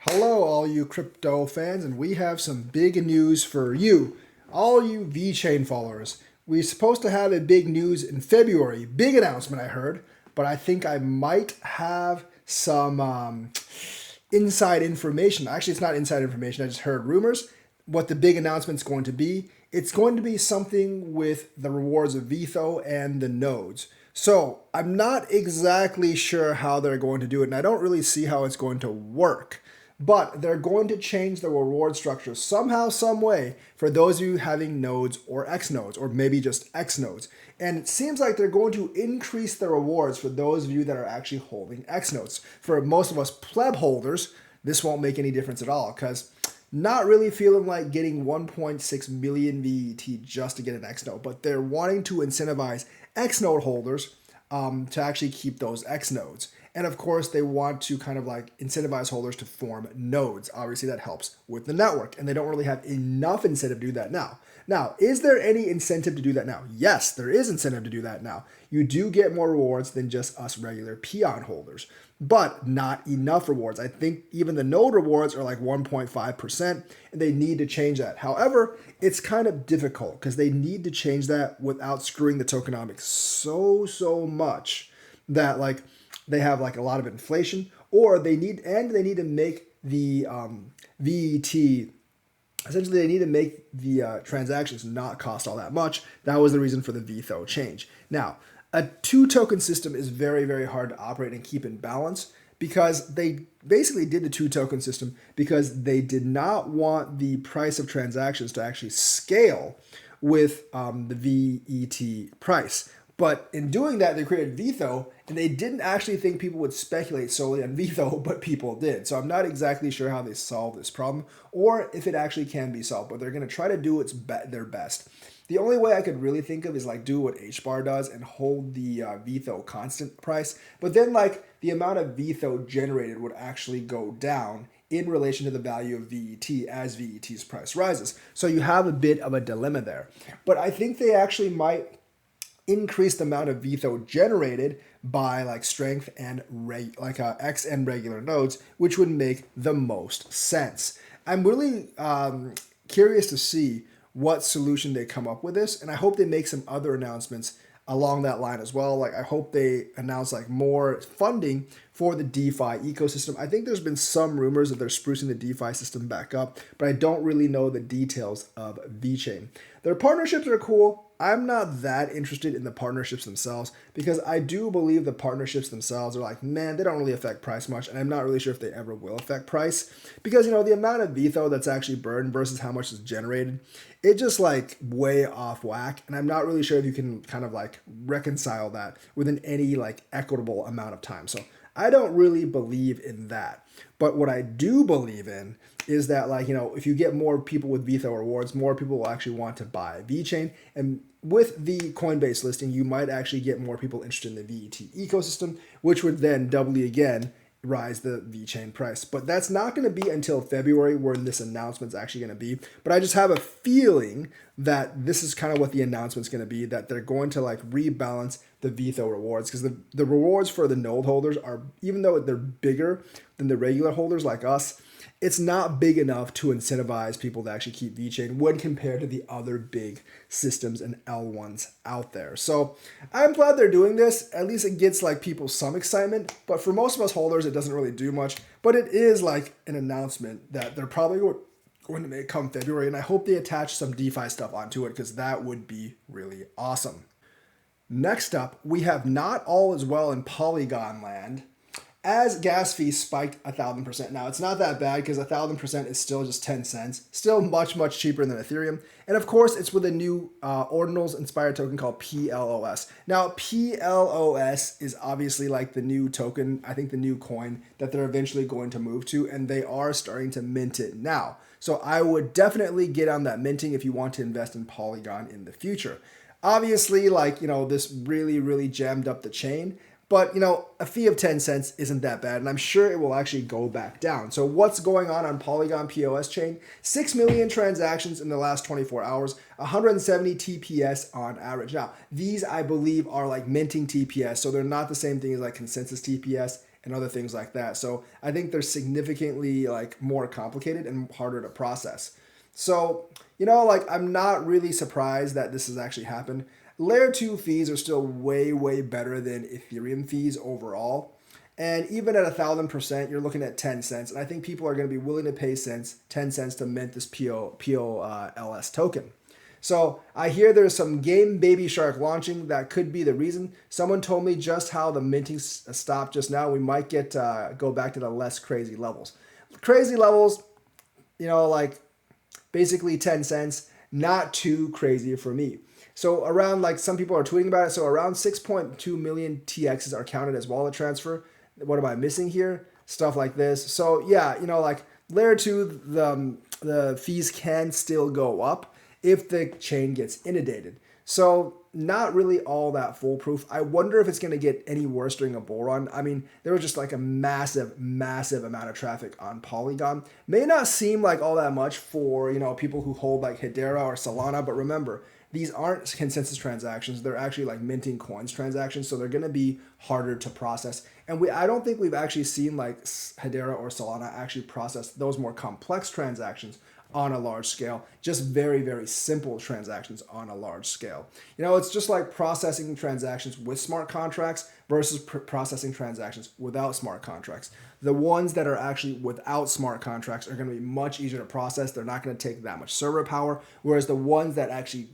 Hello, all you crypto fans, and we have some big news for you, all you VeChain followers. We're supposed to have a big news in February, big announcement I heard, but I think I might have some inside information. Actually, it's not inside information, I just heard rumors. What the big announcement's going to be, it's going to be something with the rewards of Vitho and the nodes. So I'm not exactly sure how they're going to do it, and I don't really see how it's going to work. But they're going to change the reward structure somehow, some way for those of you having nodes or X nodes, or maybe just X nodes. And it seems like they're going to increase the rewards for those of you that are actually holding X nodes. For most of us pleb holders, this won't make any difference at all because not really feeling like getting 1.6 million VET just to get an X node, but they're wanting to incentivize X node holders to actually keep those X nodes. And of course, they want to kind of like incentivize holders to form nodes. Obviously, that helps with the network, and they don't really have enough incentive to do that now. Now, is there any incentive to do that now? Yes, there is incentive to do that now. You do get more rewards than just us regular peon holders, but not enough rewards. I think even the node rewards are like 1.5%, and they need to change that. However, it's kind of difficult because they need to change that without screwing the tokenomics so much that like they have like a lot of inflation, or they need to make the VET. Essentially, they need to make the transactions not cost all that much. That was the reason for the VTHO change. Now, a two token system is very hard to operate and keep in balance because they basically did the two token system because they did not want the price of transactions to actually scale with the VET price. But in doing that, they created Vitho, and they didn't actually think people would speculate solely on Vitho, but people did. So I'm not exactly sure how they solve this problem, or if it actually can be solved, but they're going to try to do their best. The only way I could really think of is like do what HBAR does and hold the Vitho constant price, but then like the amount of Vitho generated would actually go down in relation to the value of VET as VET's price rises. So you have a bit of a dilemma there. But I think they actually might increase the amount of Vitho generated by like strength and X and regular nodes, which would make the most sense. I'm really curious to see what solution they come up with this, and I hope they make some other announcements along that line as well. Like I hope they announce like more funding for the DeFi ecosystem. I think there's been some rumors that they're sprucing the DeFi system back up, but I don't really know the details of VeChain. Their partnerships are cool. I'm not that interested in the partnerships themselves because I do believe the partnerships themselves are like, man, they don't really affect price much, and I'm not really sure if they ever will affect price because the amount of Vitho that's actually burned versus how much is generated, it just like way off whack, and I'm not really sure if you can kind of like reconcile that within any like equitable amount of time. So I don't really believe in that. But what I do believe in is that like, if you get more people with Vitho rewards, more people will actually want to buy VeChain. And with the Coinbase listing, you might actually get more people interested in the VET ecosystem, which would then doubly again rise the VeChain price. But that's not going to be until February when this announcement's actually going to be. But I just have a feeling that this is kind of what the announcement's going to be, that they're going to like rebalance the Vitho rewards because the rewards for the node holders are, even though they're bigger than the regular holders like us, it's not big enough to incentivize people to actually keep VeChain when compared to the other big systems and L1s out there. So I'm glad they're doing this. At least it gets like people some excitement. But for most of us holders, it doesn't really do much. But it is like an announcement that they're probably going to make come February. And I hope they attach some DeFi stuff onto it because that would be really awesome. Next up, we have not all as well in Polygon land as gas fees spiked 1,000%. Now, it's not that bad because 1,000% is still just 10 cents, still much cheaper than Ethereum. And of course, it's with a new Ordinals inspired token called PLOS. Now, PLOS is obviously like the new token, I think the new coin that they're eventually going to move to, and they are starting to mint it now. So I would definitely get on that minting if you want to invest in Polygon in the future. Obviously, like, this really jammed up the chain. But, a fee of 10 cents isn't that bad, and I'm sure it will actually go back down. So what's going on Polygon POS chain? 6 million transactions in the last 24 hours, 170 TPS on average. Now, these, I believe, are like minting TPS, so they're not the same thing as like consensus TPS. and other things like that. So I think they're significantly like more complicated and harder to process. So, like I'm not really surprised that this has actually happened. Layer 2 fees are still way, way better than Ethereum fees overall. And even at 1,000%, you're looking at 10 cents. And I think people are going to be willing to pay 10 cents to mint this POLS token. So I hear there's some game Baby Shark launching. That could be the reason. Someone told me just how the minting stopped just now. We might get go back to the less crazy levels. Crazy levels, like basically 10 cents, not too crazy for me. So around, like, some people are tweeting about it. So around 6.2 million TXs are counted as wallet transfer. What am I missing here? Stuff like this. So yeah, like layer 2, the fees can still go up if the chain gets inundated. So not really all that foolproof. I wonder if it's going to get any worse during a bull run. I mean, there was just like a massive, massive amount of traffic on Polygon. May not seem like all that much for, people who hold like Hedera or Solana, but remember, these aren't consensus transactions. They're actually like minting coins transactions, so they're going to be harder to process. And I don't think we've actually seen like Hedera or Solana actually process those more complex transactions on a large scale, just very, very simple transactions on a large scale. It's just like processing transactions with smart contracts versus processing transactions without smart contracts. The ones that are actually without smart contracts are going to be much easier to process. They're not going to take that much server power, whereas the ones that actually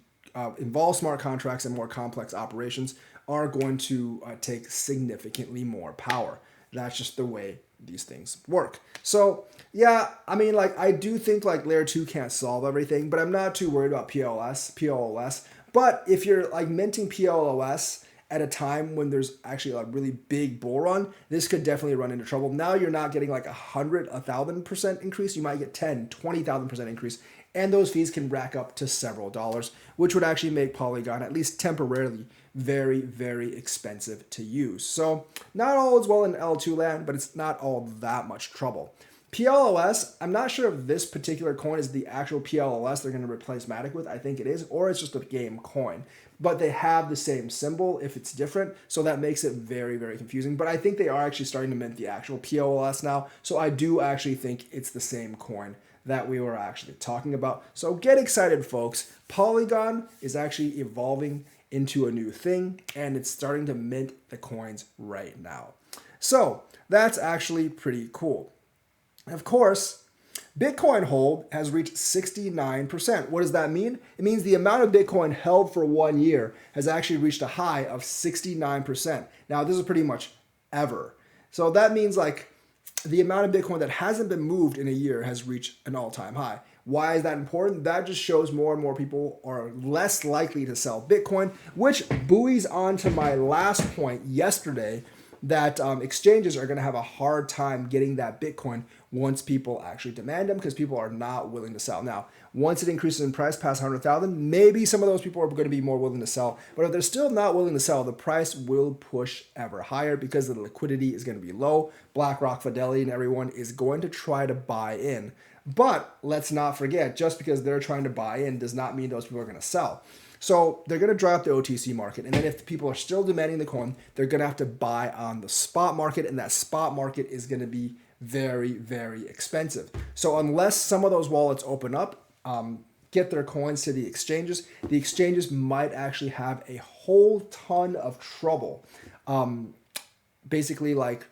involve smart contracts and more complex operations are going to take significantly more power. That's just the way these things work. So yeah, I mean, like, I do think like layer 2 can't solve everything, but I'm not too worried about POLS. But if you're like minting POLS at a time when there's actually a really big bull run, this could definitely run into trouble. Now you're not getting like 1,000% increase. You might get 10, 20,000% increase. And those fees can rack up to several dollars, which would actually make Polygon, at least temporarily, very, very expensive to use. So not all is well in L2 land, but it's not all that much trouble. PLOS, I'm not sure if this particular coin is the actual PLOS they're going to replace Matic with. I think it is, or it's just a game coin. But they have the same symbol if it's different, so that makes it very, very confusing. But I think they are actually starting to mint the actual PLOS now, so I do actually think it's the same coin that we were actually talking about. So get excited, folks. Polygon is actually evolving into a new thing, and it's starting to mint the coins right now. So that's actually pretty cool. Of course, Bitcoin hold has reached 69%. What does that mean? It means the amount of Bitcoin held for 1 year has actually reached a high of 69%. Now, this is pretty much ever. So that means like the amount of Bitcoin that hasn't been moved in a year has reached an all-time high. Why is that important? That just shows more and more people are less likely to sell Bitcoin, which buoys on to my last point yesterday, that exchanges are going to have a hard time getting that Bitcoin once people actually demand them, because people are not willing to sell. Now, once it increases in price past 100,000, maybe some of those people are going to be more willing to sell. But if they're still not willing to sell, the price will push ever higher because the liquidity is going to be low. BlackRock, Fidelity, and everyone is going to try to buy in. But let's not forget, just because they're trying to buy in does not mean those people are going to sell. So they're going to dry up the OTC market. And then if people are still demanding the coin, they're going to have to buy on the spot market. And that spot market is going to be very, very expensive. So unless some of those wallets open up, get their coins to the exchanges might actually have a whole ton of trouble. Basically like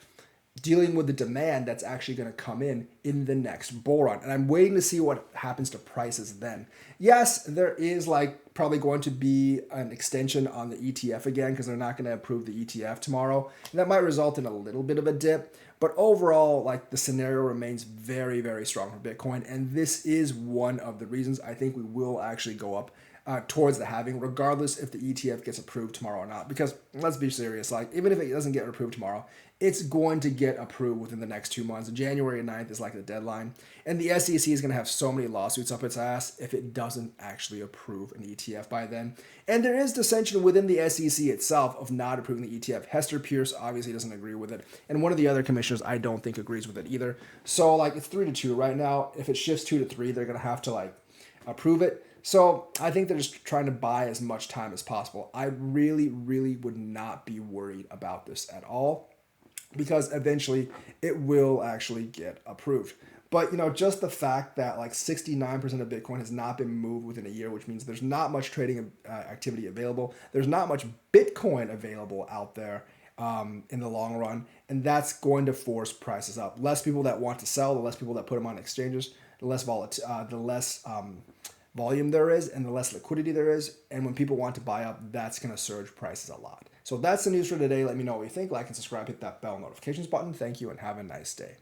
dealing with the demand that's actually going to come in the next bull run. And I'm waiting to see what happens to prices then. Yes, there is like probably going to be an extension on the ETF again, because they're not going to approve the ETF tomorrow. And that might result in a little bit of a dip. But overall, like, the scenario remains very, very strong for Bitcoin. And this is one of the reasons I think we will actually go up towards the halving, regardless if the ETF gets approved tomorrow or not. Because let's be serious, like, even if it doesn't get approved tomorrow, it's going to get approved within the next 2 months. January 9th is like the deadline. And the SEC is going to have so many lawsuits up its ass if it doesn't actually approve an ETF by then. And there is dissension within the SEC itself of not approving the ETF. Hester Pierce obviously doesn't agree with it. And one of the other commissioners I don't think agrees with it either. So like, it's 3-2 right now. If it shifts 2-3, they're going to have to like approve it. So I think they're just trying to buy as much time as possible. I really, really would not be worried about this at all. because eventually it will actually get approved. But just the fact that like 69% of Bitcoin has not been moved within a year, which means there's not much trading activity available. There's not much Bitcoin available out there in the long run, and that's going to force prices up. Less people that want to sell, the less people that put them on exchanges, the less volume there is, and the less liquidity there is. And when people want to buy up, that's going to surge prices a lot. So that's the news for today. Let me know what you think. Like and subscribe. Hit that bell notifications button. Thank you, and have a nice day.